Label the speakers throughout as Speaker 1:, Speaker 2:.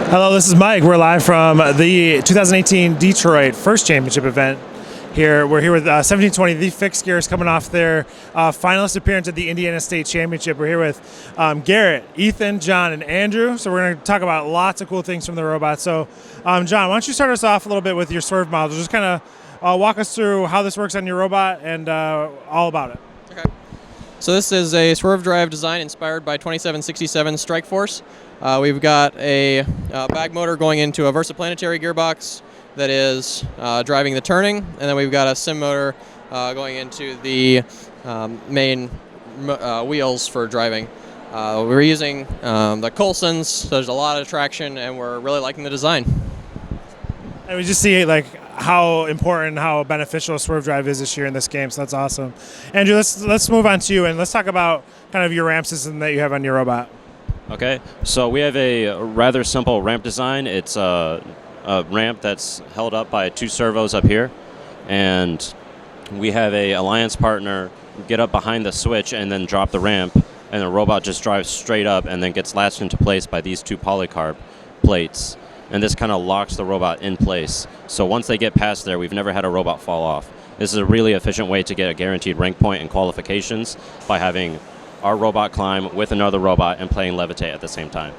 Speaker 1: Hello, this is Mike. We're live from the 2018 Detroit First Championship event. We're here with 1720, the PhyXTGears, coming off their finalist appearance at the Indiana State Championship. We're here with Garrett, Ethan, John, and Andrew. So we're going to talk about lots of cool things from the robot. So, John, why don't you start us off a little bit with your Swerve model? Just kind of walk us through how this works on your robot and all about it.
Speaker 2: Okay. So this is a Swerve Drive design inspired by 2767 Strike Force. We've got a bag motor going into a versaplanetary gearbox that is driving the turning, and then we've got a sim motor going into the main wheels for driving. We're using the Coulsons, so there's a lot of traction, and we're really liking the design.
Speaker 1: And we just see like how important, how beneficial Swerve Drive is this year in this game, so that's awesome. Andrew, let's move on to you, and let's talk about kind of your ramp system that you have on your robot.
Speaker 3: Okay, so we have a rather simple ramp design. It's a ramp that's held up by two servos up here, and we have a alliance partner get up behind the switch and then drop the ramp, and the robot just drives straight up and then gets latched into place by these two polycarb plates, and this kind of locks the robot in place. So once they get past there, we've never had a robot fall off. This is a really efficient way to get a guaranteed rank point in qualifications by having our robot climb with another robot and playing levitate at the same time.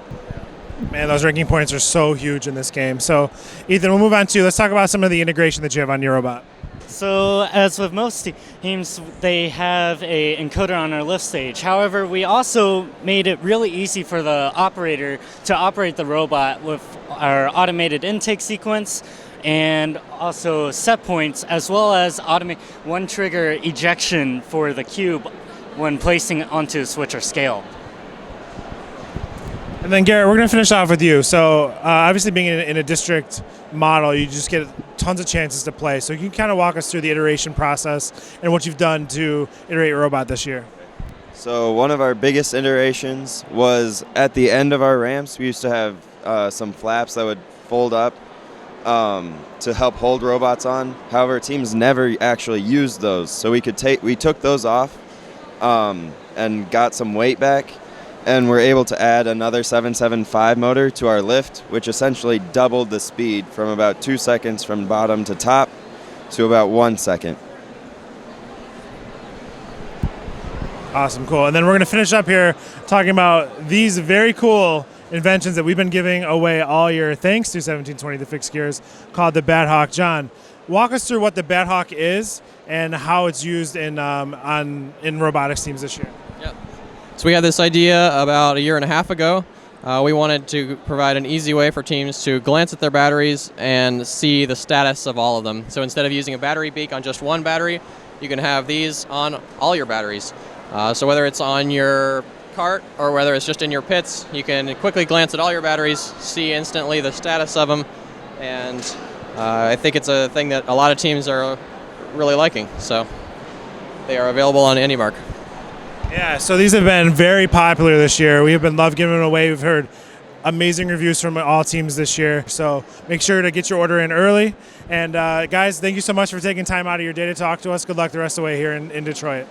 Speaker 1: Man, those ranking points are so huge in this game. So, Ethan, we'll move on to, let's talk about some of the integration that you have on your robot.
Speaker 4: So, as with most teams, they have a encoder on our lift stage. However, we also made it really easy for the operator to operate the robot with our automated intake sequence and also set points, as well as automate one trigger ejection for the cube when placing it onto a switch or scale.
Speaker 1: And then Garrett, we're going to finish off with you. So obviously being in a district model, you just get tons of chances to play. So you can kind of walk us through the iteration process and what you've done to iterate your robot this year.
Speaker 5: So one of our biggest iterations was at the end of our ramps. We used to have some flaps that would fold up to help hold robots on. However, teams never actually used those. So we took those off and got some weight back, and we're able to add another 775 motor to our lift, which essentially doubled the speed from about 2 seconds from bottom to top to about 1 second.
Speaker 1: Awesome, cool. And then we're going to finish up here talking about these very cool inventions that we've been giving away all year thanks to 1720, the PhyXTGears, called the Bad Hawk. John, walk us through what the Bad Hawk is and how it's used in robotics teams this year.
Speaker 2: Yep. So we had this idea about a year and a half ago. We wanted to provide an easy way for teams to glance at their batteries and see the status of all of them. So instead of using a battery beak on just one battery, you can have these on all your batteries. So whether it's on your cart or whether it's just in your pits, you can quickly glance at all your batteries, see instantly the status of them, and I think it's a thing that a lot of teams are really liking. So they are available on AndyMark.
Speaker 1: Yeah, so these have been very popular this year. We have been loved giving them away. We've heard amazing reviews from all teams this year. So make sure to get your order in early. And guys, thank you so much for taking time out of your day to talk to us. Good luck the rest of the way here in Detroit.